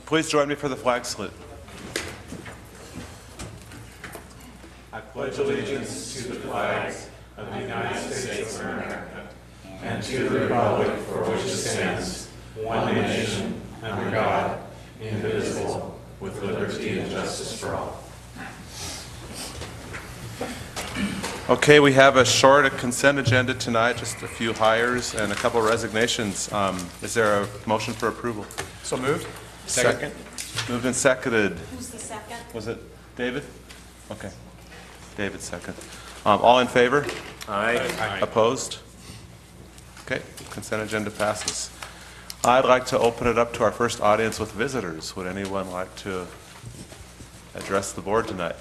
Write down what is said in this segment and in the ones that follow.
Please join me for the flag salute. I pledge allegiance to the flag of the United States of America and to the republic for which it stands, one nation, under God, indivisible, with liberty and justice for all. Okay, we have a short consent agenda tonight, just a few hires and a couple resignations. Is there a motion for approval? So moved. Second. Moved and seconded. Who's the second? Was it David? Okay. David second. All in favor? Aye. Opposed? Okay, consent agenda passes. I'd like to open it up to our first audience with visitors. Would anyone like to address the board tonight?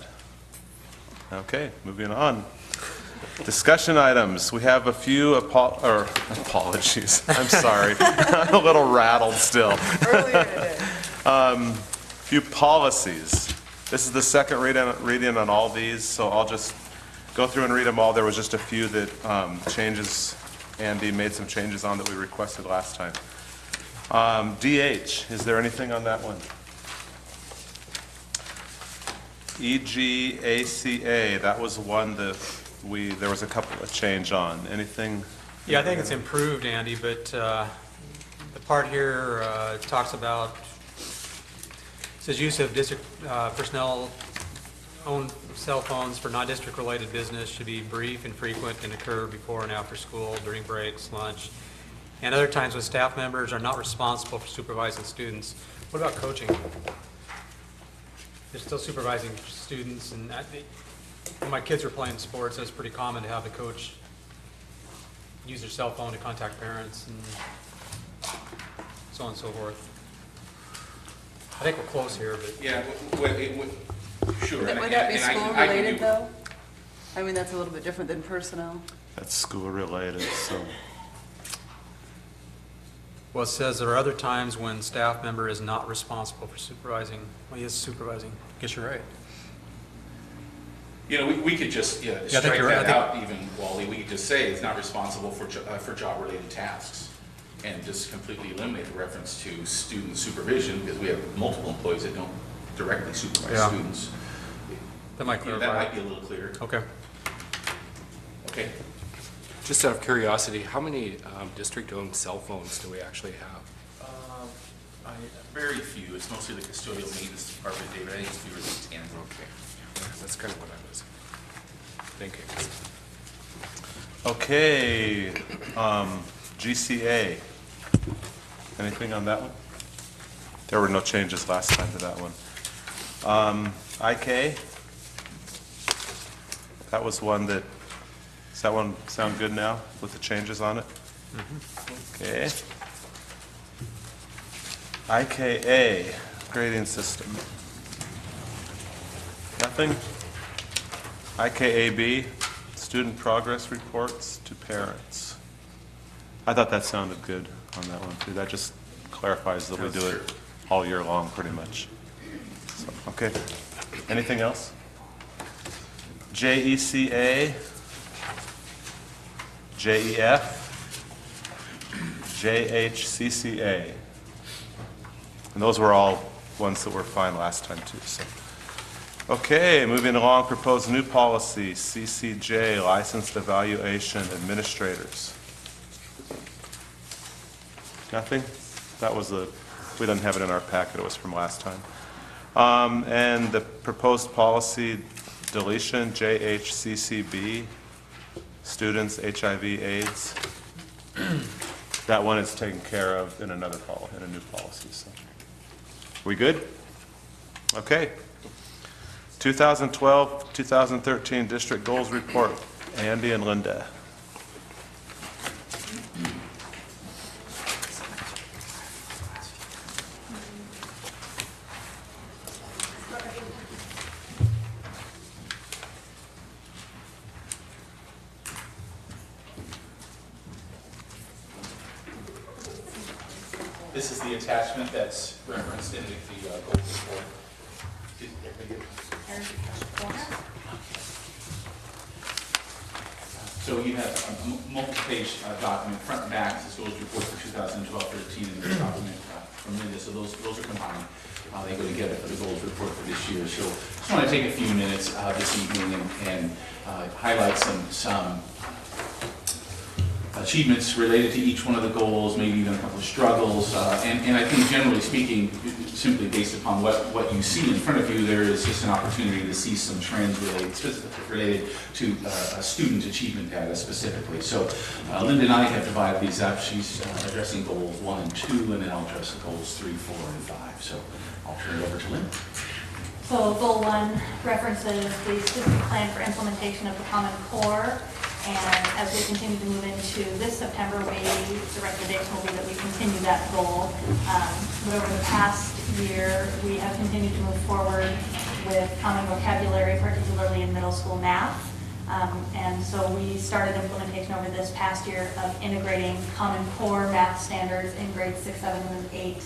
Okay, moving on. Discussion items. We have a few apologies. I'm sorry. I'm a little rattled still. Earlier today. Few policies. This is the second reading on all these, so I'll just go through and read them all. There was just a few that changes. Andy made some changes on that we requested last time. DH, is there anything on that one? EGACA, that was one that there was a couple of change on. Anything? Yeah, I think it's improved, Andy, but the part here talks about, says use of district personnel own cell phones for non-district related business should be brief and frequent and occur before and after school, during breaks, lunch, and other times when staff members are not responsible for supervising students. What about coaching? They're still supervising students, and when my kids were playing sports, it was pretty common to have the coach use their cell phone to contact parents and so on and so forth. I think we're close here, but Yeah, sure. Would that be school related though? I mean, that's a little bit different than personnel. That's school related, so. well, it says there are other times when staff member is not responsible for supervising. Well, he is supervising. I guess you're right. You know, we could just I think strike you're right. that out even, Wally. We could just say it's not responsible for job-related tasks and just completely eliminate the reference to student supervision because we have multiple employees that don't directly supervise Yeah. students. That might You know, clarify. that might be a little clearer. Okay. Okay. Just out of curiosity, how many district-owned cell phones do we actually have? Very few. It's mostly the custodial maintenance department, David. I think it's fewer than 10. Okay, yeah, that's kind of what I was thinking. Okay, GCA. Anything on that one? There were no changes last time to that one. IK. That was one that, does that one sound good now with the changes on it? Okay. IKA, grading system. Nothing? IKAB, student progress reports to parents. I thought that sounded good on that one too. That just clarifies that we do it all year long pretty much. So, okay. Anything else? JECA, JEF, JHCCA. And those were all ones that were fine last time too. So, okay, moving along, proposed new policy, CCJ, licensed evaluation administrators. Nothing? That was we didn't have it in our packet, it was from last time. And the proposed policy deletion, JHCCB, students, HIV/AIDS. That one is taken care of in another in a new policy. So, we good? Okay. 2012-2013 district goals report. Andy and Linda. This is the attachment that's referenced in the goals report. Did everybody get it? So you have a multi-page document, front and back, this goals report for 2012-13 in this document. from Linda, so those are combined. They go together for the goals report for this year. So just want to take a few minutes this evening and highlight some achievements related to each one of the goals, maybe even a couple of struggles. And I think generally speaking, simply based upon what you see in front of you, there is just an opportunity to see some trends related to student achievement data specifically. So Linda and I have divided these up. She's addressing goals 1 and 2, and then I'll address the goals 3, 4, and 5. So I'll turn it over to Linda. So goal 1 references the student plan for implementation of the Common Core. And as we continue to move into this September, the recommendation will be that we continue that goal. But over the past year, we have continued to move forward with common vocabulary, particularly in middle school math. And so we started implementation over this past year of integrating Common Core math standards in grades 6, 7, and 8,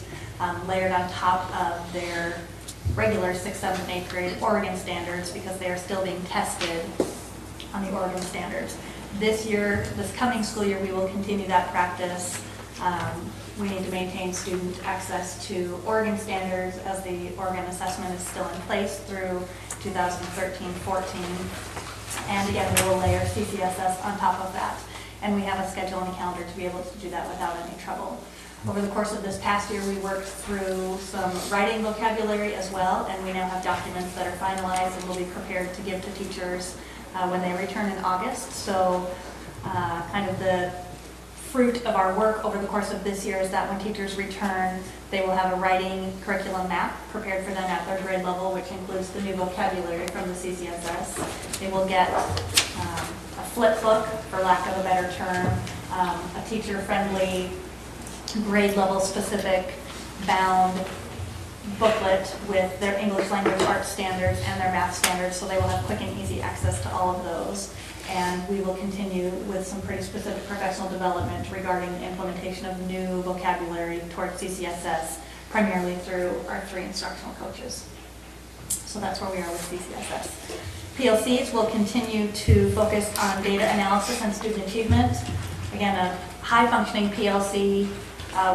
layered on top of their regular 6th, 7th, and 8th grade Oregon standards, because they are still being tested on the Oregon standards. This year, this coming school year, we will continue that practice. We need to maintain student access to Oregon standards as the Oregon assessment is still in place through 2013-14. And again, we will layer CCSS on top of that. And we have a schedule and a calendar to be able to do that without any trouble. Over the course of this past year, we worked through some writing vocabulary as well, and we now have documents that are finalized and will be prepared to give to teachers when they return in August. So kind of the fruit of our work over the course of this year is that when teachers return, they will have a writing curriculum map prepared for them at their grade level, which includes the new vocabulary from the CCSS. They will get a flip book, for lack of a better term, a teacher-friendly, grade level specific bound booklet with their English language arts standards and their math standards, so they will have quick and easy access to all of those. And we will continue with some pretty specific professional development regarding the implementation of new vocabulary towards CCSS, primarily through our 3 instructional coaches. So that's where we are with CCSS. PLCs will continue to focus on data analysis and student achievement. Again, a high-functioning PLC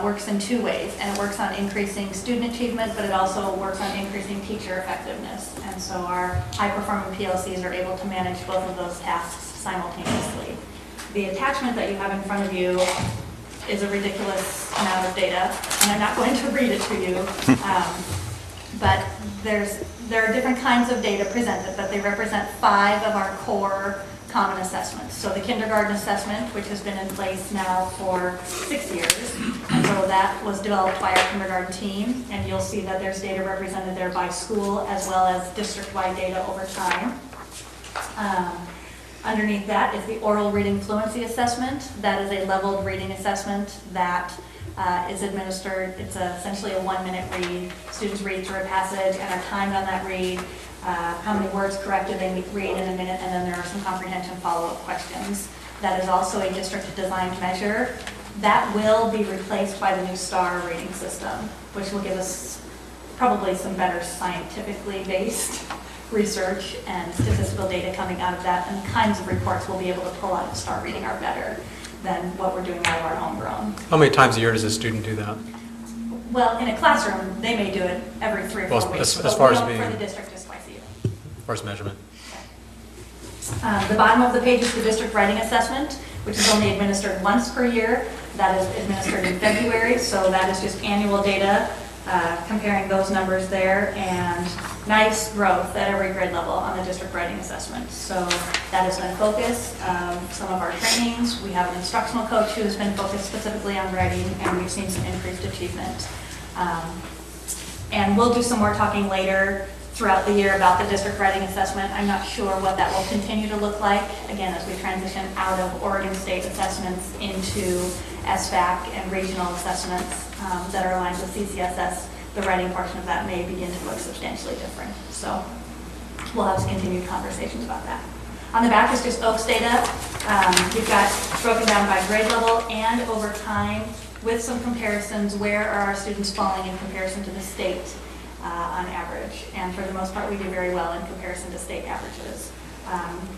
works in 2 ways, and it works on increasing student achievement, but it also works on increasing teacher effectiveness. And so our high-performing PLCs are able to manage both of those tasks simultaneously. The attachment that you have in front of you is a ridiculous amount of data, and I'm not going to read it to you, but there are different kinds of data presented, but they represent 5 of our core common assessments. So the kindergarten assessment, which has been in place now for 6 years, and so that was developed by our kindergarten team, and you'll see that there's data represented there by school as well as district-wide data over time. Underneath that is the oral reading fluency assessment. That is a leveled reading assessment that is administered. It's essentially a 1-minute read. Students read through a passage and are timed on that read. How many words corrected they read in a minute, and then there are some comprehension follow-up questions. That is also a district-designed measure. That will be replaced by the new STAR rating system, which will give us probably some better scientifically based research and statistical data coming out of that, and the kinds of reports we'll be able to pull out of STAR reading are better than what we're doing out of our homegrown. How many times a year does a student do that? Well, in a classroom, they may do it every 3 or 4 Well, weeks. as far as but we being- don't for the district, just twice a year. As far as measurement? The bottom of the page is the district writing assessment, which is only administered once per year. That is administered in February, so that is just annual data, comparing those numbers there, and nice growth at every grade level on the district writing assessment. So that has been a focus of some of our trainings. We have an instructional coach who has been focused specifically on writing, and we've seen some increased achievement. And we'll do some more talking later throughout the year about the district writing assessment. I'm not sure what that will continue to look like, again, as we transition out of Oregon State assessments into SFAC and regional assessments that are aligned with CCSS. The writing portion of that may begin to look substantially different. So we'll have some continued conversations about that. On the back is just OAKS data. We've got broken down by grade level and over time with some comparisons. Where are our students falling in comparison to the state on average? And for the most part, we do very well in comparison to state averages.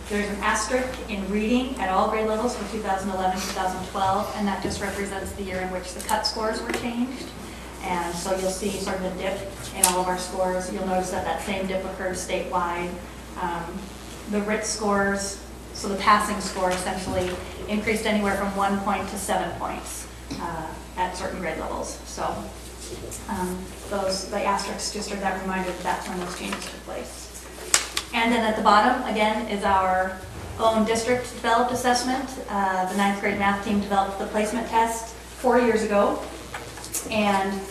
There's an asterisk in reading at all grade levels for 2011, 2012, and that just represents the year in which the cut scores were changed. And so you'll see sort of a dip in all of our scores. You'll notice that that same dip occurs statewide. The RIT scores, so the passing score essentially increased anywhere from 1 point to 7 points at certain grade levels. So the asterisks just are that reminder that that's when those changes took place. And then at the bottom, again, is our own district developed assessment. The 9th grade math team developed the placement test 4 years ago. And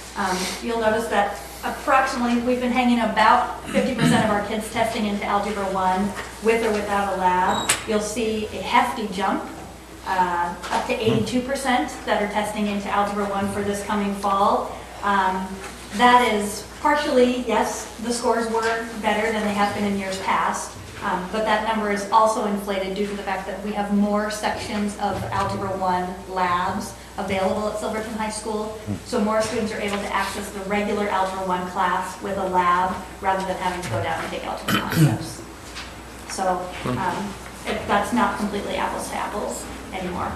you'll notice that approximately, we've been hanging about 50% of our kids testing into Algebra 1 with or without a lab. You'll see a hefty jump, up to 82% that are testing into Algebra 1 for this coming fall. That is partially, yes, the scores were better than they have been in years past, but that number is also inflated due to the fact that we have more sections of Algebra 1 labs available at Silverton High School, so more students are able to access the regular Algebra 1 class with a lab rather than having to go down and take Algebra concepts. So that's not completely apples to apples anymore.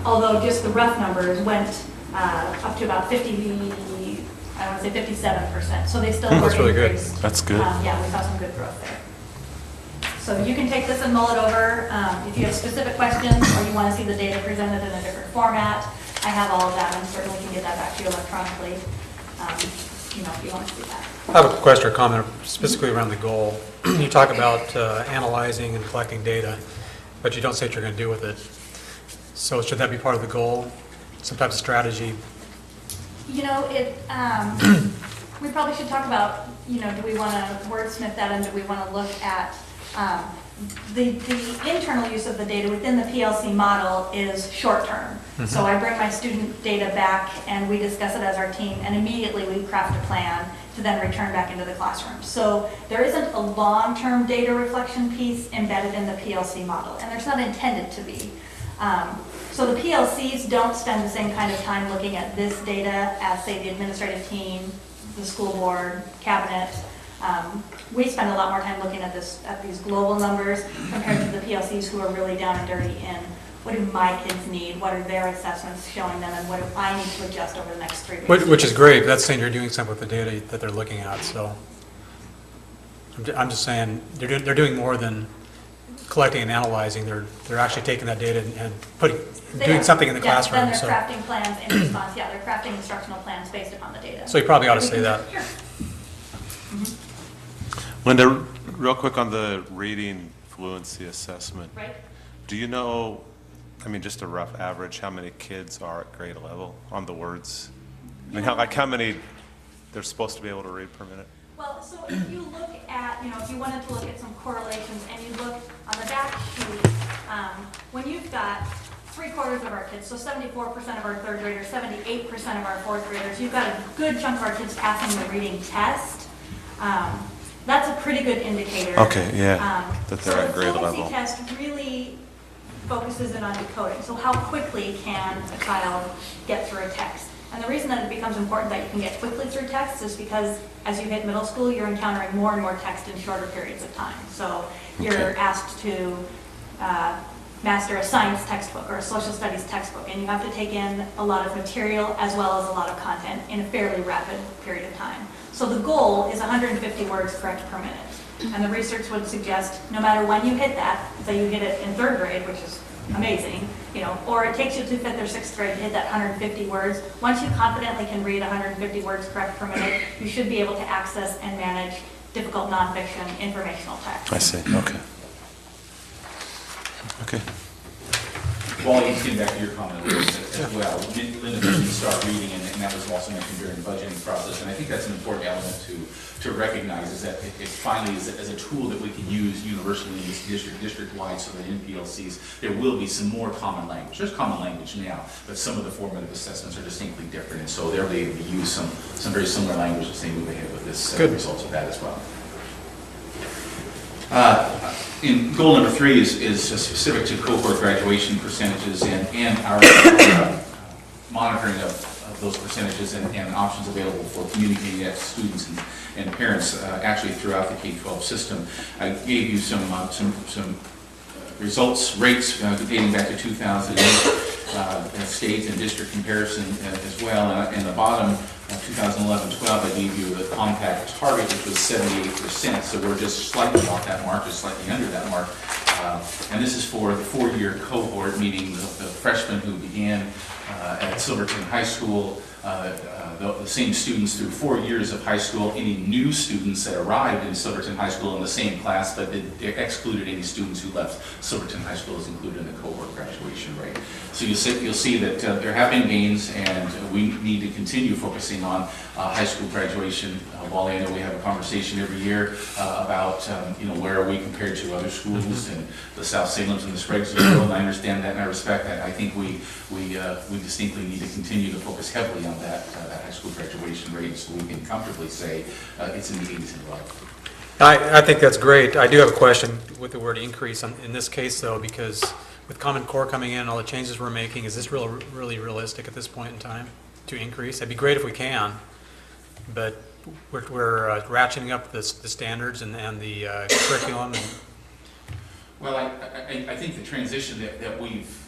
Although just the rough numbers went up to about 57%, so they still were That's really good. increased. That's good. Yeah, we saw some good growth there. So you can take this and mull it over. If you have specific questions or you want to see the data presented in a different format, I have all of that and certainly can get that back to you electronically, if you want to see that. I have a question or comment specifically around the goal. You talk about analyzing and collecting data, but you don't say what you're going to do with it. So should that be part of the goal? Some type of strategy? We probably should talk about, do we want to wordsmith that and do we want to look at the internal use of the data within the PLC model is short-term. So I bring my student data back and we discuss it as our team and immediately we craft a plan to then return back into the classroom. So there isn't a long-term data reflection piece embedded in the PLC model, and there's not intended to be. So the PLCs don't spend the same kind of time looking at this data as, say, the administrative team, the school board, cabinet. We spend a lot more time looking at these global numbers compared to the PLCs who are really down and dirty in what do my kids need, what are their assessments showing them, and what do I need to adjust over the next 3 weeks. Which is great. That's saying you're doing something with the data that they're looking at. So I'm just saying they're doing more than collecting and analyzing. They're actually taking that data and doing something in the classroom. Then they're crafting plans in response. Yeah, they're crafting instructional plans based upon the data. So you probably ought to say that. Sure. Linda, real quick on the reading fluency assessment. Right. Do you know, just a rough average, how many kids are at grade level on the words? How many they're supposed to be able to read per minute? Well, so if you look at, if you wanted to look at some correlations and you look on the back sheet, when you've got 3/4 of our kids, so 74% of our 3rd graders, 78% of our 4th graders, you've got a good chunk of our kids passing the reading test. That's a pretty good indicator. Okay, yeah, that they're at grade level. So the fluency test really focuses in on decoding. So how quickly can a child get through a text? And the reason that it becomes important that you can get quickly through text is because as you hit middle school, you're encountering more and more text in shorter periods of time. So you're asked to master a science textbook or a social studies textbook, and you have to take in a lot of material as well as a lot of content in a fairly rapid period of time. So the goal is 150 words correct per minute. And the research would suggest no matter when you hit that, say you hit it in 3rd grade, which is amazing, or it takes you to 5th or 6th grade to hit that 150 words. Once you confidently can read 150 words correct per minute, you should be able to access and manage difficult nonfiction informational text. I see, okay. Okay. Well, getting back to your comment as well, Linda mentioned start reading, and that was also mentioned during the budgeting process, and I think that's an important element to recognize, is that it finally is as a tool that we can use universally in this district-wide, so that in PLCs, there will be some more common language. There's common language now, but some of the formative assessments are distinctly different, and so they'll be able to use some very similar language as they move ahead with this results of that as well. In goal number 3 is specific to cohort graduation percentages and our monitoring of those percentages and options available for communicating that to students and parents actually throughout the K-12 system. I gave you some results, rates dating back to 2008. state and district comparison as well. And the bottom, 2011-12, I gave you the compact target, which was 78%. So we're just slightly off that mark, just slightly under that mark. And this is for the 4-year cohort, meaning the freshmen who began at Silverton High School, the same students through 4 years of high school, any new students that arrived in Silverton High School in the same class, but it excluded any students who left Silverton High School is included in the cohort graduation rate. So you'll see that there have been gains, and we need to continue focusing on high school graduation. Wally, I know we have a conversation every year about where are we compared to other schools and the South Salems and the Spragues of the world, and I understand that and I respect that. I think we distinctly need to continue to focus heavily on that high school graduation rate, so we can comfortably say it's in the 80s and above. I think that's great. I do have a question with the word increase in this case, though, because with Common Core coming in, all the changes we're making, is this really realistic at this point in time to increase? It'd be great if we can, but we're ratcheting up the standards and the curriculum. Well, I think the transition that we've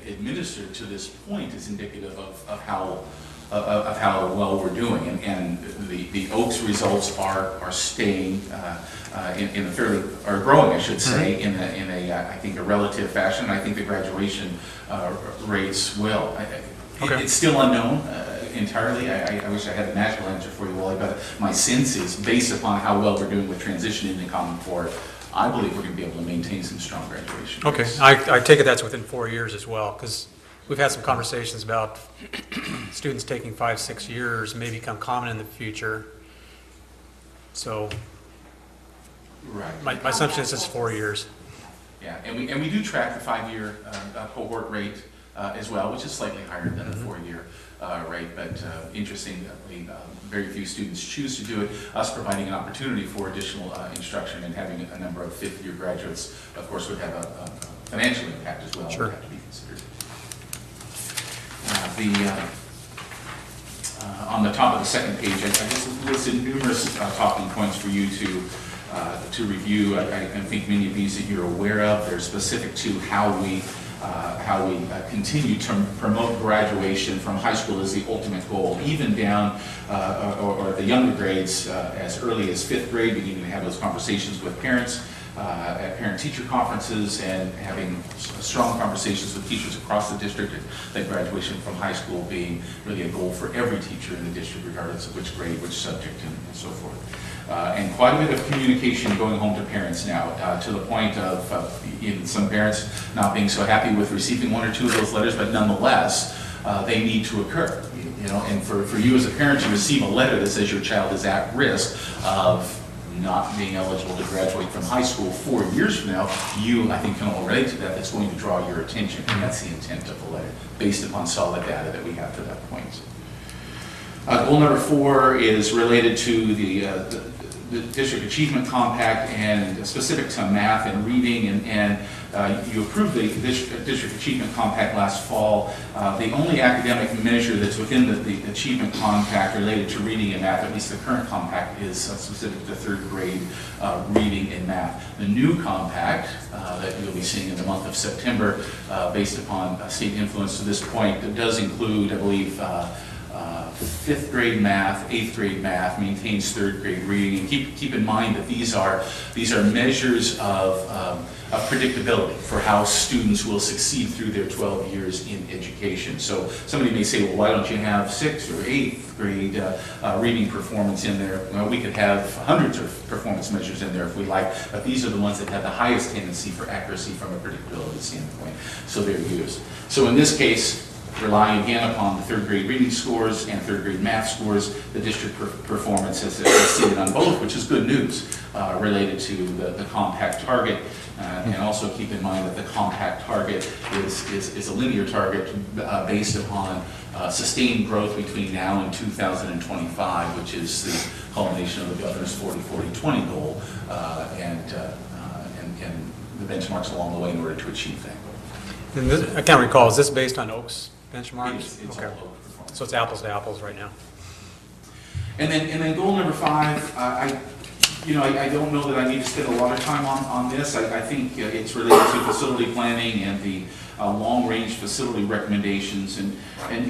administered to this point is indicative of how well we're doing, and the Oaks results are staying in a fairly, or growing, I should say, in a I think a relative fashion. I think the graduation rates will. Okay. It's still unknown entirely. I wish I had a magical answer for you, Wally, but my sense is, based upon how well we're doing with transition into Common Core, I believe we're going to be able to maintain some strong graduation Okay, rates. I take it that's within 4 years as well, because we've had some conversations about students taking 5-6 years may become common in the future. So Right. my assumption is it's 4 years. Yeah, and we do track the 5-year cohort rate as well, which is slightly higher than the 4-year rate, but interestingly, very few students choose to do it. Us providing an opportunity for additional instruction and having a number of 5th-year graduates, of course, would have a financial impact as well. Sure. Would have to be considered. On the top of the second page, I just listed numerous talking points for you to review. I think many of these that you're aware of. They're specific to how we continue to promote graduation from high school as the ultimate goal, even down or the younger grades as early as 5th grade, beginning to have those conversations with parents at parent-teacher conferences and having strong conversations with teachers across the district, that graduation from high school being really a goal for every teacher in the district, regardless of which grade, which subject, and so forth. And quite a bit of communication going home to parents now, to the point of even some parents not being so happy with receiving 1 or 2 of those letters, but nonetheless, they need to occur. And for you as a parent to receive a letter that says your child is at risk of not being eligible to graduate from high school 4 years from now, you, I think, can all relate to that. That's going to draw your attention, and that's the intent of the letter, based upon solid data that we have to that point. Goal number 4 is related to the District Achievement Compact and specific to math and reading, and you approved the District Achievement Compact last fall. The only academic measure that's within the Achievement Compact related to reading and math, at least the current compact, is specific to 3rd grade reading and math. The new compact that you'll be seeing in the month of September, based upon state influence to this point, it does include, I believe, 5th grade math, 8th grade math, maintains 3rd grade reading. And keep in mind that these are measures of predictability for how students will succeed through their 12 years in education. So somebody may say, well, why don't you have 6th or 8th grade reading performance in there? Well, we could have hundreds of performance measures in there if we like, but these are the ones that have the highest tendency for accuracy from a predictability standpoint. So they're used. So in this case, relying again upon the 3rd grade reading scores and 3rd grade math scores, the district performance has exceeded on both, which is good news related to the compact target. And also keep in mind that the compact target is a linear target based upon sustained growth between now and 2025, which is the culmination of the governor's 40-40-20 goal and the benchmarks along the way in order to achieve that goal. And this, I can't recall, is this based on Oaks benchmarks? It's Okay. all over performance. So it's apples to apples right now. And then goal number 5, I You know, I don't know that I need to spend a lot of time on this. I think it's related to facility planning and the long-range facility recommendations. And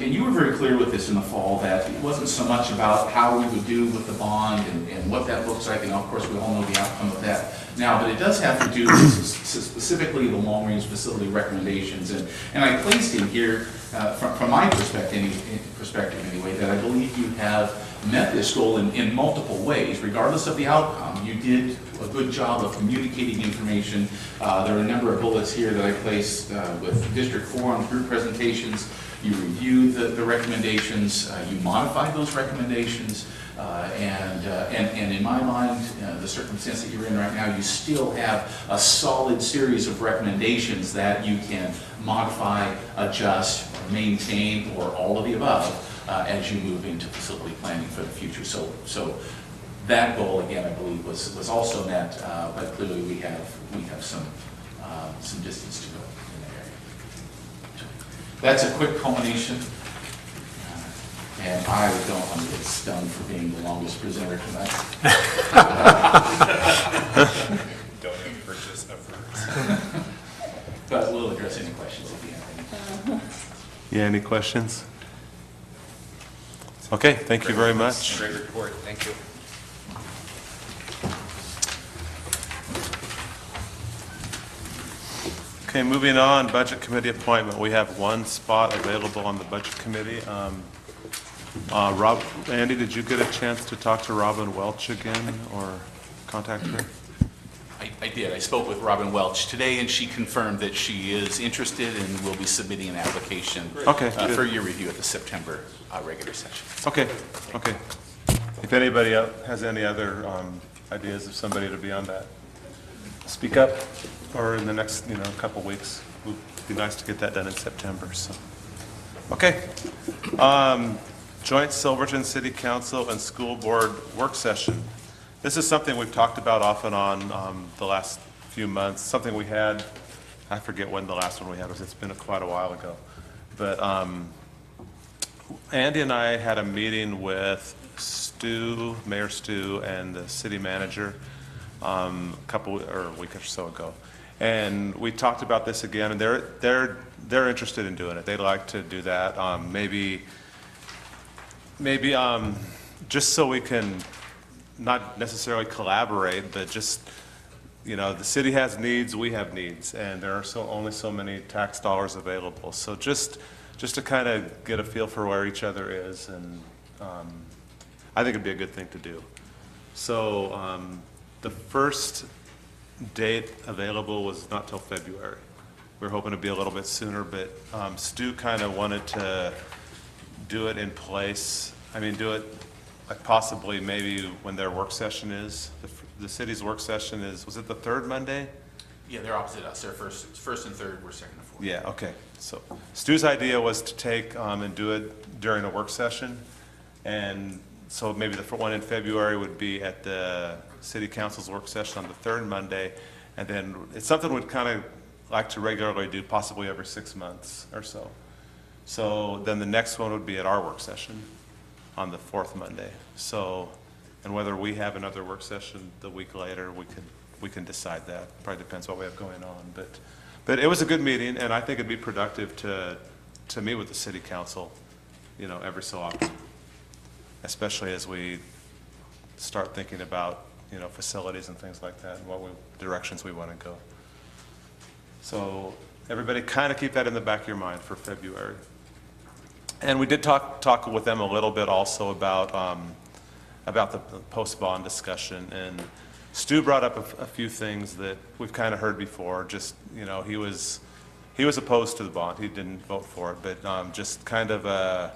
you were very clear with this in the fall, that it wasn't so much about how we would do with the bond and what that looks like. And of course, we all know the outcome of that now, but it does have to do with specifically the long-range facility recommendations. And I placed in here, from my perspective anyway, that I believe you have met this goal in multiple ways, regardless of the outcome. You did a good job of communicating information. There are a number of bullets here that I placed with District 4 on group presentations. You reviewed the recommendations, you modified those recommendations, and in my mind, the circumstance that you're in right now, you still have a solid series of recommendations that you can modify, adjust, maintain, or all of the above as you move into facility planning for the future. So that goal, again, I believe was also met, but clearly we have some distance to go in that area. That's a quick culmination, and I don't want to get stunned for being the longest presenter tonight. Don't have purchase efforts. But we'll address any questions if you have any. Yeah, any questions? Okay, thank you very much. Great report, thank you. Okay, moving on, Budget Committee appointment. We have one spot available on the Budget Committee. Andy, did you get a chance to talk to Robin Welch again or contact her? I did. I spoke with Robin Welch today, and she confirmed that she is interested and will be submitting an application Okay, good. for your review at the September regular session. Okay, okay. If anybody else has any other ideas of somebody to be on that, speak up, or in the next, couple weeks. It would be nice to get that done in September, so. Okay. Joint Silverton City Council and School Board Work Session. This is something we've talked about off and on the last few months, something we had, I forget when the last one we had was, it's been quite a while ago. But Andy and I had a meeting with Mayor Stu, and the city manager a week or so ago. And we talked about this again, and they're interested in doing it. They'd like to do that. Maybe just so we can not necessarily collaborate, but just, the city has needs, we have needs, and there are only so many tax dollars available. So just to kind of get a feel for where each other is, and I think it'd be a good thing to do. So the first date available was not till February. We were hoping to be a little bit sooner, but Stu kind of wanted to do it in place. Do it like possibly maybe when their work session is. The city's work session was it the third Monday? Yeah, they're opposite us. They're first and third, we're second and fourth. Yeah, okay. So Stu's idea was to take and do it during a work session. And so maybe the one in February would be at the city council's work session on the third Monday. And then it's something we'd kind of like to regularly do, possibly every 6 months or so. So then the next one would be at our work session on the fourth Monday. So, and whether we have another work session the week later, we can decide that. Probably depends what we have going on. But it was a good meeting, and I think it'd be productive to meet with the city council, every so often, especially as we start thinking about, facilities and things like that, and what directions we want to go. So everybody kind of keep that in the back of your mind for February. And we did talk with them a little bit also about the post-bond discussion. And Stu brought up a few things that we've kind of heard before. Just, he was opposed to the bond. He didn't vote for it, but just kind of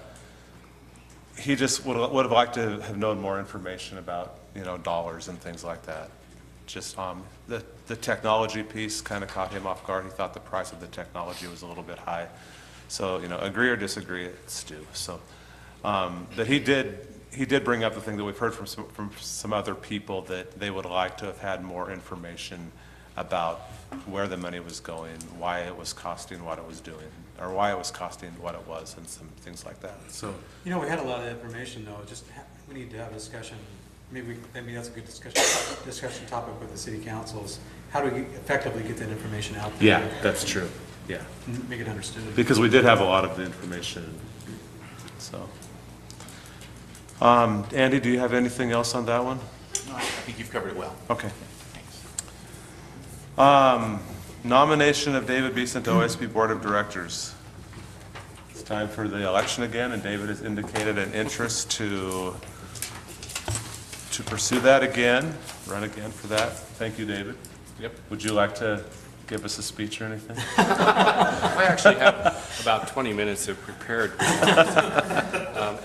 he just would have liked to have known more information about, dollars and things like that. Just the technology piece kind of caught him off guard. He thought the price of the technology was a little bit high. So, agree or disagree, it's Stu. So, but he did bring up the thing that we've heard from some other people, that they would like to have had more information about where the money was going, why it was costing what it was doing, or why it was costing what it was, and some things like that. So, We had a lot of information, though. We need to have a discussion maybe that's a good discussion topic with the city councils. How do we effectively get that information out there? Yeah, that's true, yeah. And make it understood. Because we did have a lot of the information, so. Andy, do you have anything else on that one? No, I think you've covered it well. Okay. Thanks. Nomination of David Beeson to OSB Board of Directors. It's time for the election again, and David has indicated an interest to pursue that again, run again for that. Thank you, David. Yep. Would you like to give us a speech or anything? I actually have about 20 minutes of prepared.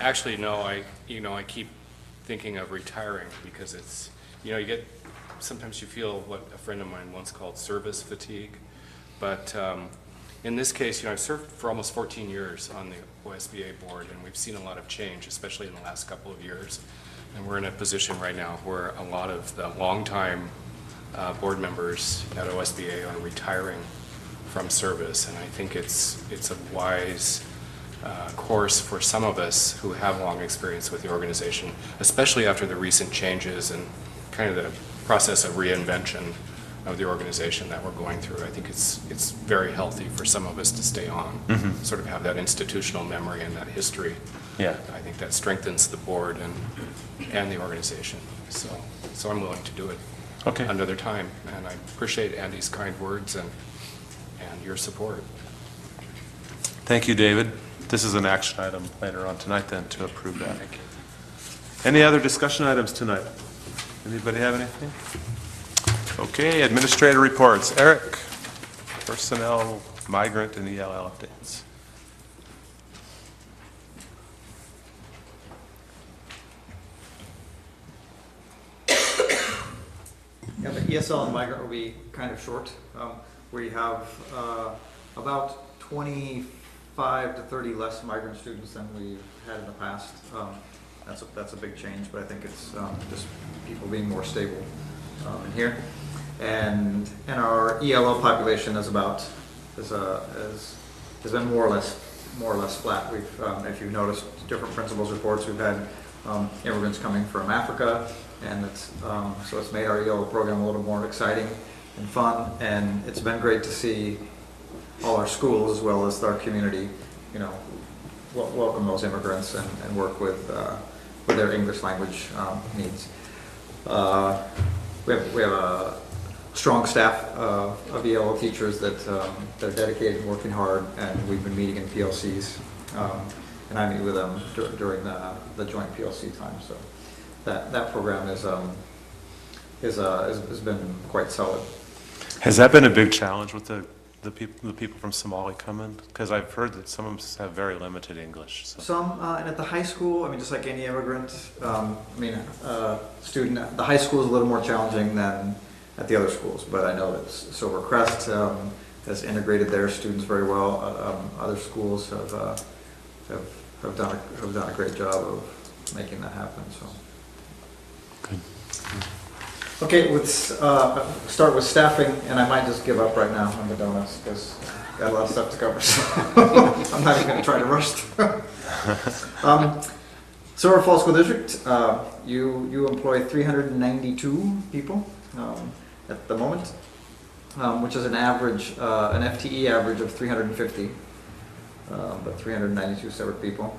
Actually, no, I keep thinking of retiring because it's, you get, sometimes you feel what a friend of mine once called service fatigue. But in this case, I've served for almost 14 years on the OSBA board, and we've seen a lot of change, especially in the last couple of years. And we're in a position right now where a lot of the longtime board members at OSBA are retiring from service, and I think it's a wise course for some of us who have long experience with the organization, especially after the recent changes and kind of the process of reinvention of the organization that we're going through. I think it's very healthy for some of us to stay on, sort of have that institutional memory and that history. Yeah. I think that strengthens the board and the organization. So I'm willing to do it. Okay. Another time, and I appreciate Andy's kind words and your support. Thank you, David. This is an action item later on tonight then to approve that. Any other discussion items tonight? Anybody have anything? Okay, administrator reports. Eric, personnel, migrant, and ELL updates. Yeah, the ESL and migrant will be kind of short. We have about 25 to 30 less migrant students than we've had in the past. That's a big change, but I think it's just people being more stable in here. And our ELL population has been more or less flat. We've, if you've noticed different principals reports, we've had immigrants coming from Africa, and so it's made our ELL program a little more exciting and fun. And it's been great to see all our schools as well as our community, welcome those immigrants and work with their English language needs. We have a strong staff of ELL teachers that are dedicated and working hard, and we've been meeting in PLCs, and I meet with them during the joint PLC time. So that program has been quite solid. Has that been a big challenge with the people from Somali coming? Because I've heard that some of them have very limited English. So. Some, and at the high school, just like any immigrant, student, the high school is a little more challenging than at the other schools, but I know that Silver Crest has integrated their students very well. Other schools have done a great job of making that happen. So. Good. Okay, let's start with staffing, and I might just give up right now on the donuts because I've got a lot of stuff to cover, so I'm not even going to try to rush through. Silver Falls School District, you employ 392 people at the moment, which is an average, an FTE average of 350, but 392 separate people.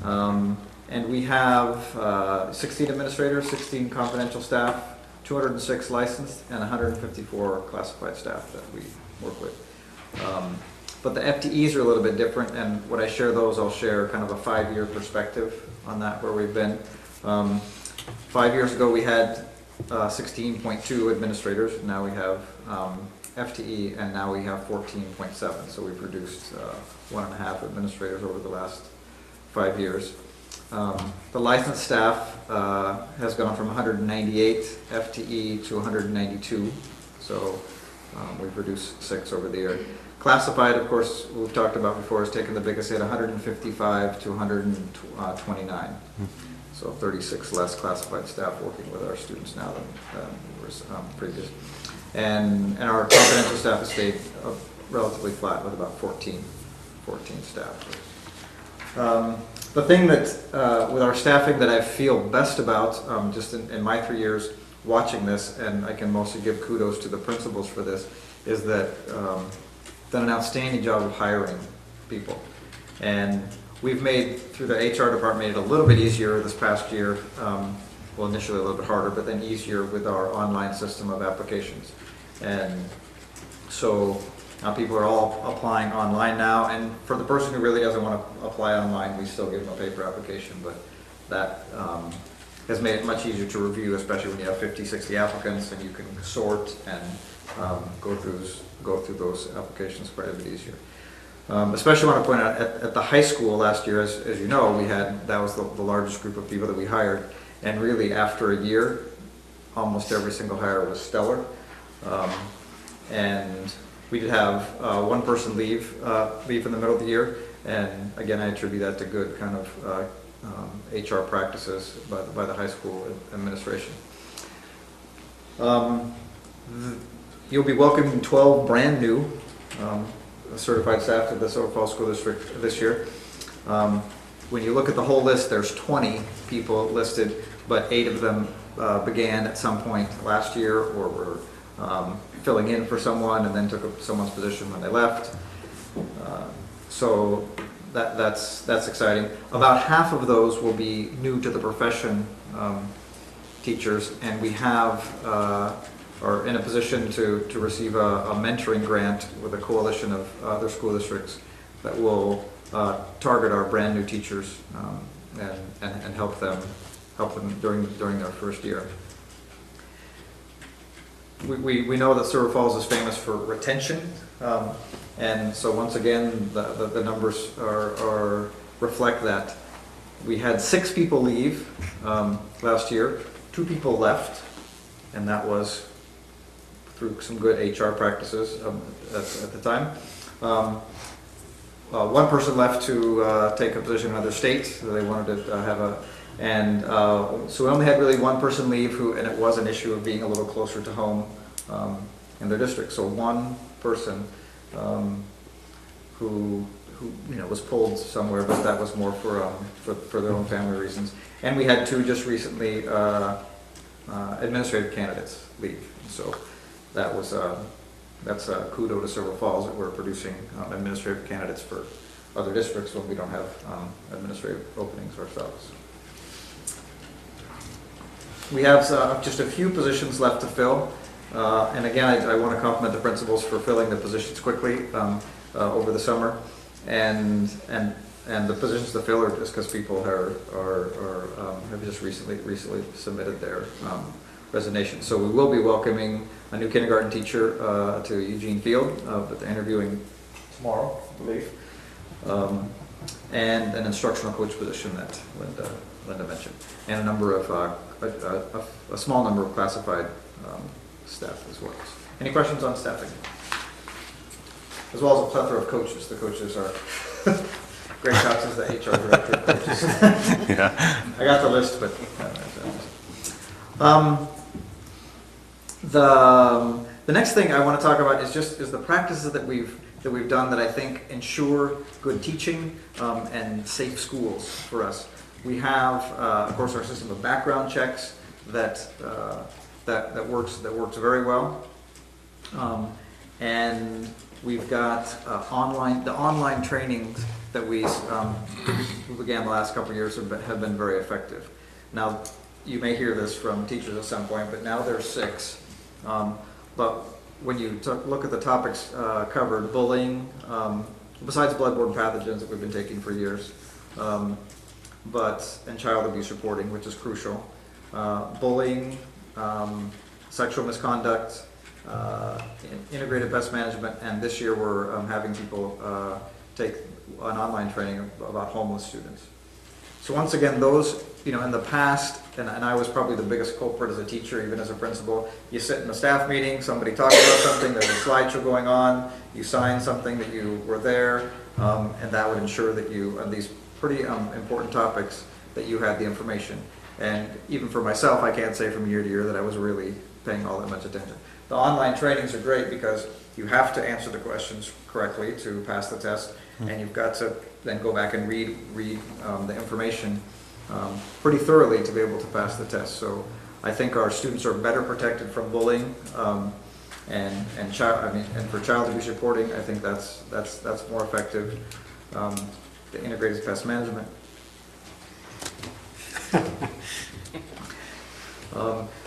And we have 16 administrators, 16 confidential staff, 206 licensed, and 154 classified staff that we work with. But the FTEs are a little bit different, and when I share those, I'll share kind of a 5-year perspective on that, where we've been. 5 years ago, we had 16.2 administrators. Now we have FTE, and now we have 14.7. So we've reduced 1.5 administrators over the last 5 years. The licensed staff has gone from 198 FTE to 192, so we've reduced 6 over the year. Classified, of course, we've talked about before, has taken the biggest hit, 155 to 129. So 36 less classified staff working with our students now than was previous. And our confidential staff has stayed relatively flat with about 14 staff. The thing that, with our staffing that I feel best about, just in my 3 years watching this, and I can mostly give kudos to the principals for this, is that done an outstanding job of hiring people. And we've made, through the HR department, made it a little bit easier this past year, well, initially a little bit harder, but then easier with our online system of applications. And so now people are all applying online now, and for the person who really doesn't want to apply online, we still give them a paper application, but that has made it much easier to review, especially when you have 50, 60 applicants, and you can sort and go through those applications quite a bit easier. Especially want to point out, at the high school last year, as you know, that was the largest group of people that we hired, and really after a year, almost every single hire was stellar. And we did have one person leave in the middle of the year, and again, I attribute that to good kind of HR practices by the high school administration. You'll be welcoming 12 brand new certified staff to the Silver Falls School District this year. When you look at the whole list, there's 20 people listed, but 8 of them began at some point last year or were filling in for someone and then took up someone's position when they left. So that's exciting. About half of those will be new to the profession teachers, and we are in a position to receive a mentoring grant with a coalition of other school districts that will target our brand new teachers and help them during their first year. We know that Silver Falls is famous for retention, and so once again the numbers reflect that. We had 6 people leave last year, 2 people left, and that was through some good HR practices at the time. One person left to take a position in another state, so they wanted to have so we only had really one person leave, and it was an issue of being a little closer to home in their district. So one person who was pulled somewhere, but that was more for their own family reasons. And we had 2 just recently administrative candidates leave. So that's a kudo to Silver Falls that we're producing administrative candidates for other districts when we don't have administrative openings ourselves. We have just a few positions left to fill, and again, I want to compliment the principals for filling the positions quickly over the summer, and the positions to fill are just because people have just recently submitted their resignation. So we will be welcoming a new kindergarten teacher to Eugene Field, but they're interviewing tomorrow, I believe, and an instructional coach position that Linda mentioned, and a number of a small number of classified staff as well. Any questions on staffing? As well as a plethora of coaches. The coaches are Greg Cox is the HR director of coaches. Yeah. I got the list, but the next thing I want to talk about is the practices that we've done that I think ensure good teaching and safe schools for us. We have, of course, our system of background checks that works very well, and we've got the online trainings that we began the last couple of years have been very effective. Now, you may hear this from teachers at some point, but now there's 6. But when you look at the topics covered, bullying, besides bloodborne pathogens that we've been taking for years, and child abuse reporting, which is crucial, bullying, sexual misconduct, integrated pest management, and this year we're having people take an online training about homeless students. So once again, those, in the past, and I was probably the biggest culprit as a teacher, even as a principal, you sit in a staff meeting, somebody talks about something, there's a slideshow going on, you sign something that you were there, and that would ensure that you, on these pretty important topics, that you had the information. And even for myself, I can't say from year to year that I was really paying all that much attention. The online trainings are great because you have to answer the questions correctly to pass the test, and you've got to then go back and read the information pretty thoroughly to be able to pass the test. So I think our students are better protected from bullying, and for child abuse reporting, I think that's more effective. The integrated pest management.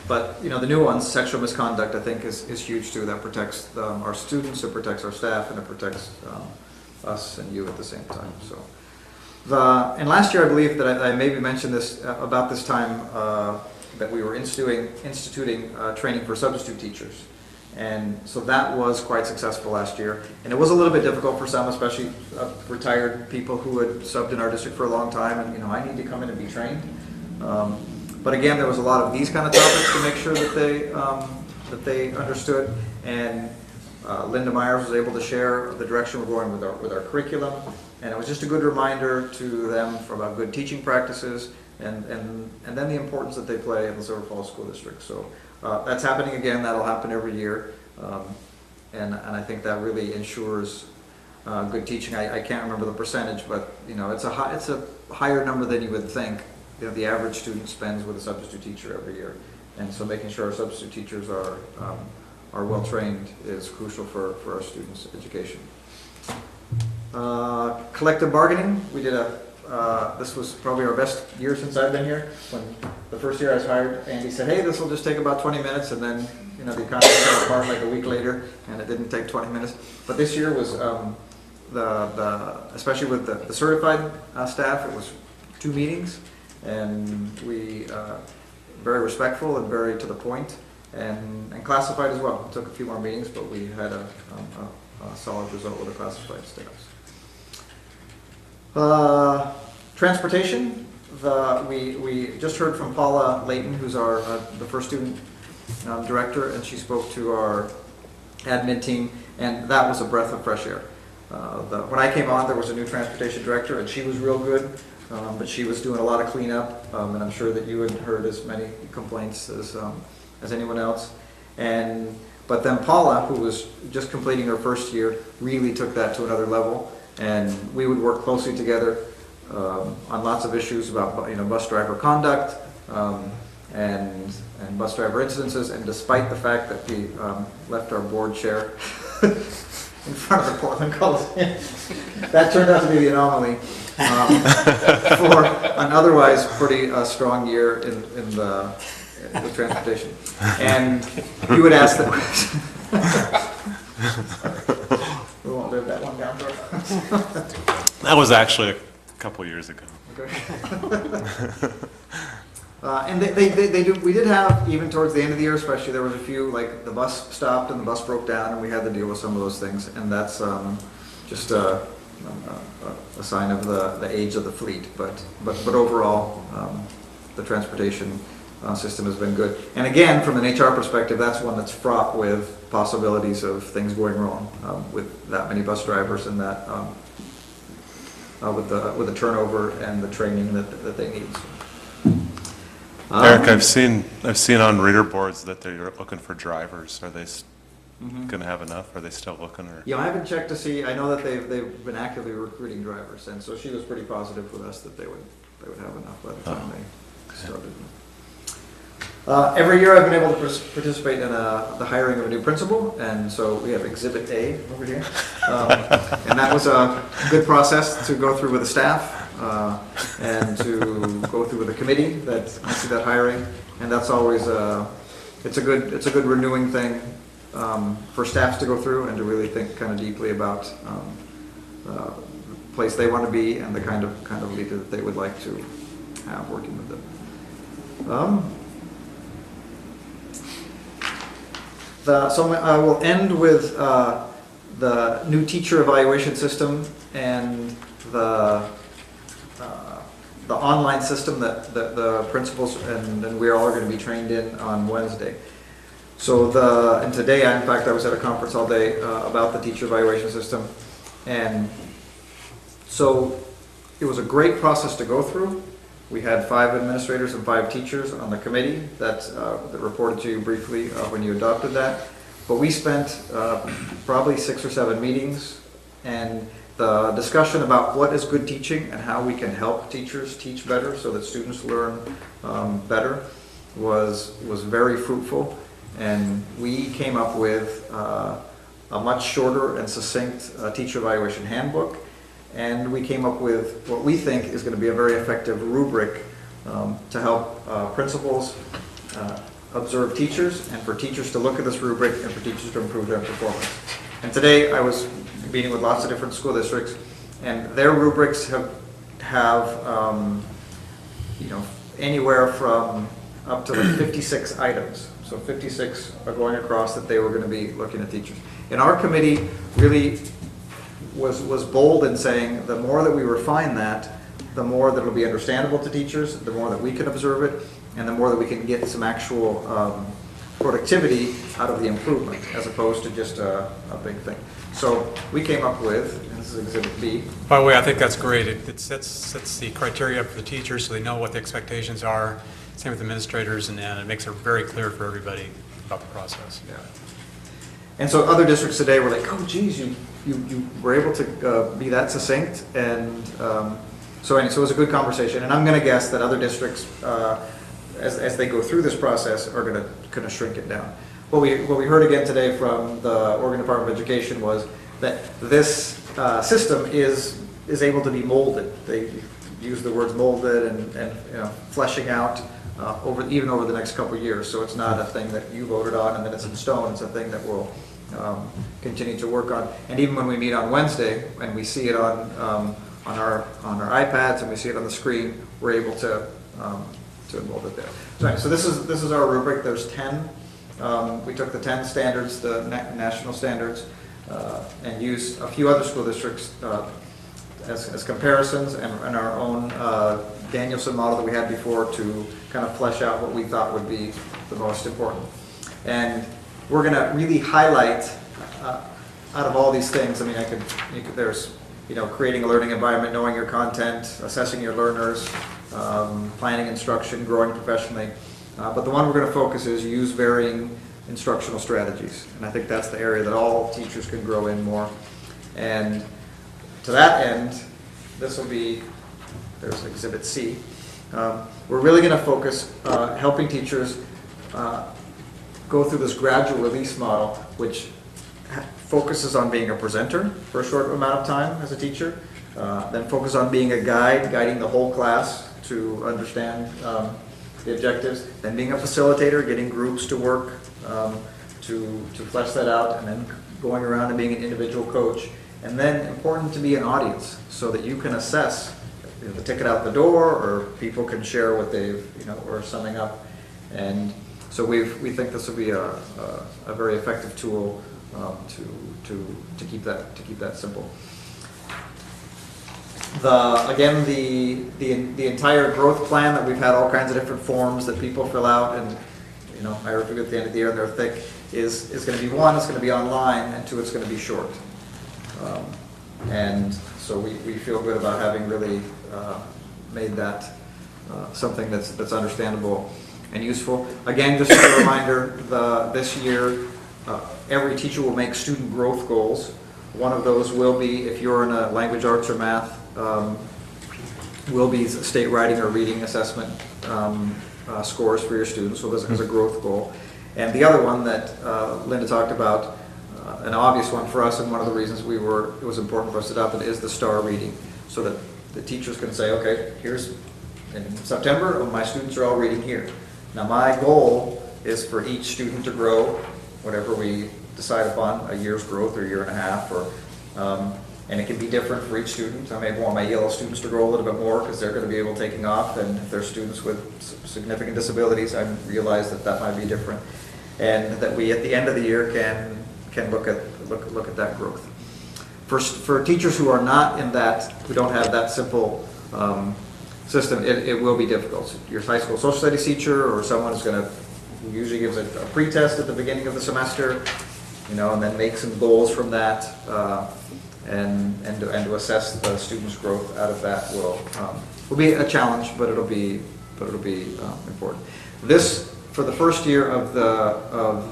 But you know, the new ones, sexual misconduct, I think is huge too. That protects our students, it protects our staff, and it protects us and you at the same time. So, and last year I believe that I maybe mentioned this about this time that we were instituting training for substitute teachers. And so that was quite successful last year. And it was a little bit difficult for some, especially retired people who had subbed in our district for a long time. And, you know, I need to come in and be trained. But again, there was a lot of these kind of topics to make sure that they understood. And Linda Myers was able to share the direction we're going with our curriculum. And it was just a good reminder to them about good teaching practices and then the importance that they play in the Silver Falls School District. So that's happening again. That'll happen every year. And I think that really ensures good teaching. I can't remember the percentage, but you know, it's a higher number than you would think. You know, the average student spends with a substitute teacher every year, and so making sure our substitute teachers are well trained is crucial for our students' education. Collective bargaining. We did this was probably our best year since I've been here. When the first year I was hired, Andy said, "Hey, this will just take about 20 minutes," and then you know the economy fell apart like a week later, and it didn't take 20 minutes. But this year was especially with the certified staff, it was 2 meetings, and we very respectful and very to the point, and classified as well. It took a few more meetings, but we had a solid result with the classified staffs. Transportation. We just heard from Paula Layton, who's the first student director, and she spoke to our admin team, and that was a breath of fresh air. When I came on, there was a new transportation director, and she was real good, but she was doing a lot of cleanup, and I'm sure that you had heard as many complaints as anyone else. But then Paula, who was just completing her first year, really took that to another level, and we would work closely together on lots of issues about bus driver conduct and bus driver incidences. And despite the fact that we left our board chair in front of the Portland Coliseum, that turned out to be the anomaly for an otherwise pretty strong year in the transportation. And you would ask that. We won't live that one down. That was actually a couple years ago. Okay. And they do. We did have, even towards the end of the year, especially, there was a few, like the bus stopped and the bus broke down, and we had to deal with some of those things. And that's just a sign of the age of the fleet. But overall, the transportation system has been good. And again, from an HR perspective, that's one that's fraught with possibilities of things going wrong with that many bus drivers and that with the turnover and the training that they need. Eric, I've seen on reader boards that they're looking for drivers. Are they going to have enough? Are they still looking? Or? Yeah, I haven't checked to see. I know that they've been actively recruiting drivers, and so she was pretty positive with us that they would have enough by the time they started. Every year I've been able to participate in the hiring of a new principal, and so we have Exhibit A over here. And that was a good process to go through with the staff and to go through with the committee that see that hiring. And that's always it's a good renewing thing for staffs to go through and to really think kind of deeply about the place they want to be and the kind of leader that they would like to have working with them. So I will end with the new teacher evaluation system and the online system that the principals and we all are going to be trained in on Wednesday. So and today, in fact, I was at a conference all day about the teacher evaluation system, and so it was a great process to go through. We had 5 administrators and 5 teachers on the committee that reported to you briefly when you adopted that. But we spent probably 6 or 7 meetings, and The discussion about what is good teaching and how we can help teachers teach better so that students learn better was very fruitful. And we came up with a much shorter and succinct teacher evaluation handbook. And we came up with what we think is going to be a very effective rubric to help principals observe teachers, and for teachers to look at this rubric, and for teachers to improve their performance. And today I was meeting with lots of different school districts, and their rubrics have you know, anywhere from up to like 56 items. So 56 are going across that they were going to be looking at teachers. And our committee really was bold in saying the more that we refine that, the more that it'll be understandable to teachers, the more that we can observe it, and the more that we can get some actual productivity out of the improvement, as opposed to just a big thing. So we came up with, and this is Exhibit B. By the way, I think that's great. It sets the criteria up for the teachers so they know what the expectations are. Same with administrators, and it makes it very clear for everybody about the process. Yeah. And so other districts today were like, oh geez, you were able to be that succinct, and so it was a good conversation. And I'm going to guess that other districts, as they go through this process, are going to shrink it down. What we heard again today from the Oregon Department of Education was that this system is able to be molded. They use the words molded and you know, fleshing out even over the next couple of years. So it's not a thing that you voted on and then it's in stone. It's a thing that we'll continue to work on. And even when we meet on Wednesday and we see it on our iPads and we see it on the screen, we're able to mold it there. So this is our rubric. There's 10. We took the 10 standards, the national standards, and used a few other school districts as comparisons, and our own Danielson model that we had before to kind of flesh out what we thought would be the most important. And we're going to really highlight out of all these things. I mean, there's, you know, creating a learning environment, knowing your content, assessing your learners, planning instruction, growing professionally. But the one we're going to focus is use varying instructional strategies. And I think that's the area that all teachers can grow in more. And to that end, this will be, there's Exhibit C. We're really going to focus helping teachers go through this gradual release model, which focuses on being a presenter for a short amount of time as a teacher, then focus on being a guide, guiding the whole class to understand the objectives, then being a facilitator, getting groups to work to flesh that out, and then going around and being an individual coach. And then important to be an audience so that you can assess, you know, the ticket out the door, or people can share what they've, you know, or summing up. And so we think this will be a very effective tool to keep that simple. The entire growth plan that we've had all kinds of different forms that people fill out, and you know, I review at the end of the year and they're thick, is going to be one, it's going to be online, and two, it's going to be short. And so we feel good about having really made that something that's understandable and useful. Again, just as a reminder, this year every teacher will make student growth goals. One of those will be, if you're in a language arts or math, will be state writing or reading assessment scores for your students, so this is a growth goal. And the other one that Linda talked about, an obvious one for us, and one of the reasons it was important for us to adopt it, is the STAR reading, so that the teachers can say, okay, here's, in September, my students are all reading here. Now my goal is for each student to grow, whatever we decide upon, a year's growth or a year and a half, or and it can be different for each student. I may want my yellow students to grow a little bit more because they're going to be able to taking off, and if there's students with significant disabilities, I realize that might be different, and that we at the end of the year can look at that growth. For teachers who are not in that, who don't have that simple system, it will be difficult. So your high school social studies teacher, or someone who usually gives a pre-test at the beginning of the semester, you know, and then make some goals from that, and to assess the students' growth out of that will be a challenge, but it'll be important. This, for the first year of the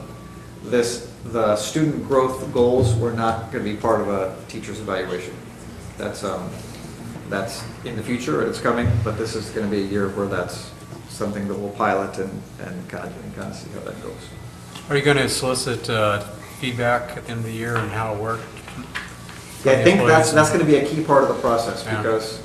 student growth goals were not going to be part of a teacher's evaluation. that's in the future, it's coming, but this is going to be a year where that's something that we'll pilot and kind of see how that goes. Are you going to solicit feedback at the end of the year and how it worked? Yeah, I think that's going to be a key part of the process, Yeah. because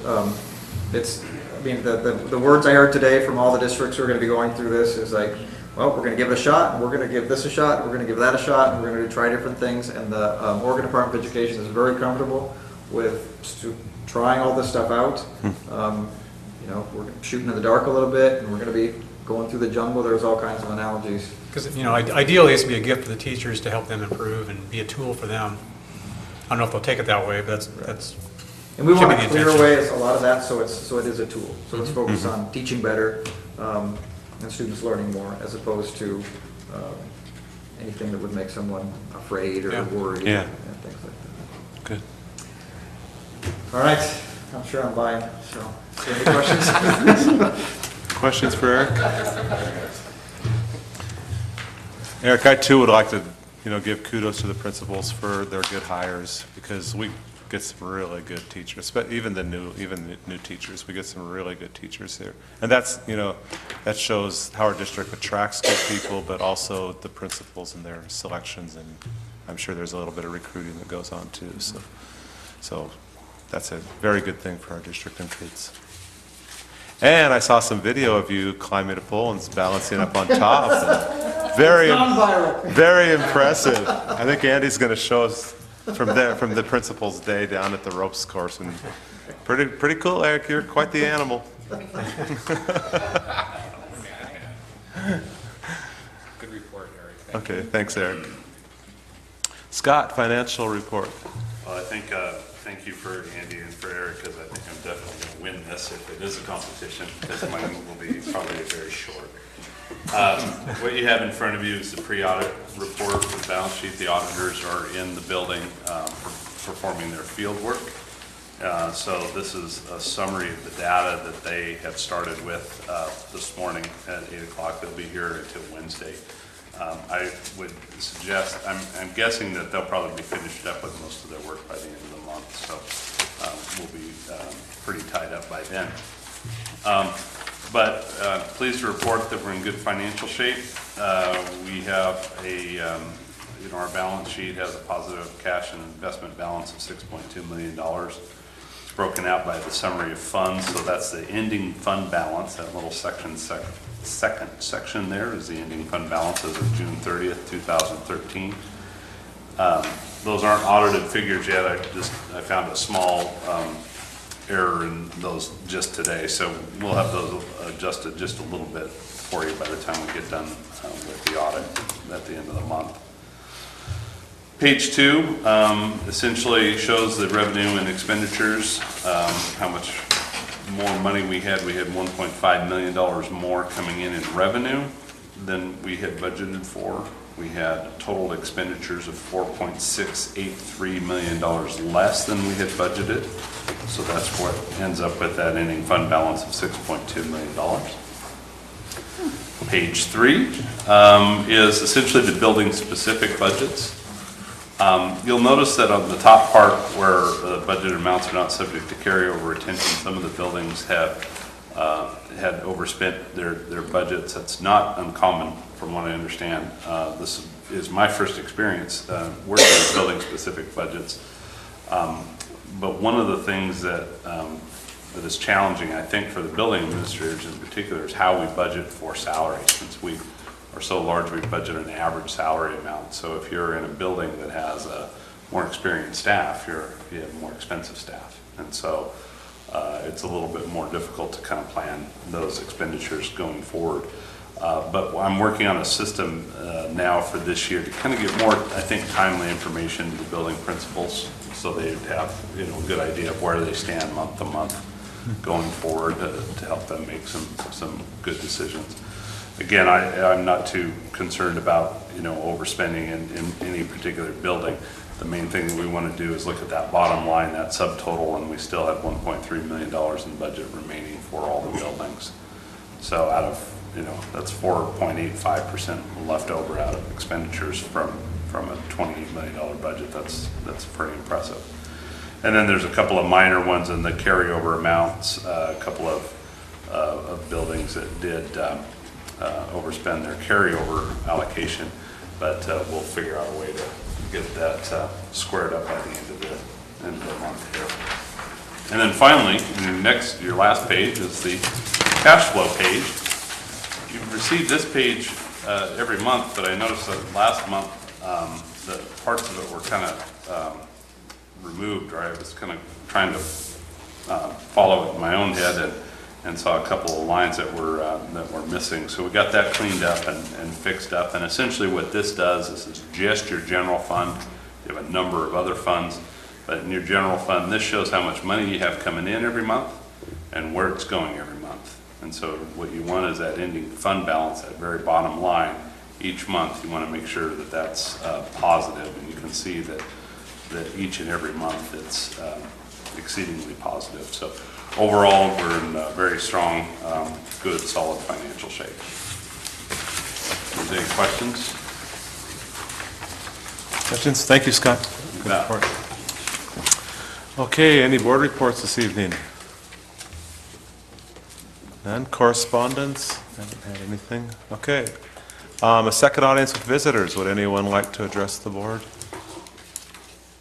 it's, I mean, the words I heard today from all the districts who are going to be going through this is like, well, we're going to give it a shot, and we're going to give this a shot, and we're going to give that a shot, and we're going to try different things, and the Oregon Department of Education is very comfortable with trying all this stuff out. You know, we're shooting in the dark a little bit, and we're going to be going through the jungle. There's all kinds of analogies. Because, you know, ideally it's to be a gift for the teachers to help them improve and be a tool for them. I don't know if they'll take it that way, but that's And we should want be to the clear intention. away a lot of that, so it is a tool. So let's focus on teaching better and students learning more, as opposed to anything that would make someone afraid or Yeah. worried Yeah. and things like that. Good. All right, I'm sure I'm buying. So, any questions? Questions for Eric? Eric, I too would like to, give kudos to the principals for their good hires, because we get some really good teachers, but even the new teachers, we get some really good teachers here. And that's, that shows how our district attracts good people, but also the principals and their selections, and I'm sure there's a little bit of recruiting that goes on too. So that's a very good thing for our district and kids. And I saw some video of you climbing a pole and balancing up on top. Very impressive. I think Andy's going to show us from the principal's day down at the ropes course. And pretty cool, Eric. You're quite the animal. Good report, Eric. Okay, thanks, Eric. Scott, financial report. Well, I think, thank you for Andy and for Eric, because I think I'm definitely going to win this if it is a competition, because mine will be probably very short. What you have in front of you is the pre-audit report for the balance sheet. The auditors are in the building performing their field work. So this is a summary of the data that they have started with this morning at 8 o'clock. They'll be here until Wednesday. I would suggest, I'm guessing that they'll probably be finished up with most of their work by the end of the month, so we'll be pretty tied up by then. But pleased to report that we're in good financial shape. We have our balance sheet has a positive cash and investment balance of $6.2 million. It's broken out by the summary of funds, so that's the ending fund balance. That little second section there is the ending fund balance as of June 30th, 2013. Those aren't audited figures yet. I found a small error in those just today, so we'll have those adjusted just a little bit for you by the time we get done with the audit at the end of the month. Page 2 essentially shows the revenue and expenditures, how much more money we had. We had $1.5 million more coming in revenue than we had budgeted for. We had total expenditures of $4.683 million less than we had budgeted. So that's what ends up with that ending fund balance of $6.2 million. Page 3 is essentially the building specific budgets. You'll notice that on the top part where the budget amounts are not subject to carryover retention, some of the buildings have had overspent their budgets. That's not uncommon from what I understand. This is my first experience working with building specific budgets. But one of the things that is challenging, I think, for the building administrators in particular is how we budget for salary. Since we are so large, we budget an average salary amount. So if you're in a building that has a more experienced staff, you have more expensive staff. And so it's a little bit more difficult to kind of plan those expenditures going forward. But I'm working on a system now for this year to kind of give more, I think, timely information to the building principals, so they have a good idea of where they stand month to month going forward to help them make some good decisions. Again, I'm not too concerned about overspending in any particular building. The main thing that we want to do is look at that bottom line, that subtotal, and we still have $1.3 million in budget remaining for all the buildings. So out of that's 4.85% left over out of expenditures from a $28 million budget. That's pretty impressive. And then there's a couple of minor ones in the carryover amounts, a couple of buildings that did overspend their carryover allocation, but we'll figure out a way to get that squared up by the end of the month here. And then finally, your last page is the cash flow page. You've received this page every month, but I noticed that last month the parts of it were kind of removed, or I was kind of trying to follow it in my own head and saw a couple of lines that were missing. So we got that cleaned up and fixed up. And essentially what this does is just your general fund. You have a number of other funds, but in your general fund, this shows how much money you have coming in every month and where it's going every month. And so what you want is that ending fund balance, that very bottom line. Each month you want to make sure that that's positive, and you can see that each and every month it's exceedingly positive. So overall, we're in a very strong, good, solid financial shape. Is there any questions? Questions? Thank you, Scott. You Good bet. report. Okay, any board reports this evening? None? Correspondence? Haven't had anything? Okay. A second audience with visitors. Would anyone like to address the board?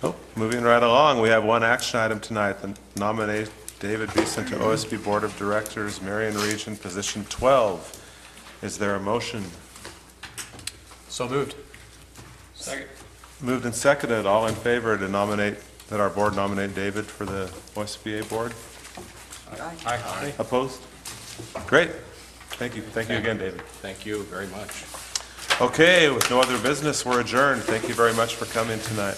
Oh, moving right along, we have one action item tonight, the nominate David Beeson to OSB Board of Directors, Marion Region, position 12. Is there a motion? So moved. Second. Moved and seconded, all in favor to nominate, that our board nominate David for the OSBA board? Aye. Opposed? Great. Thank you. Thank you again, David. Thank you very much. Okay, with no other business, we're adjourned. Thank you very much for coming tonight.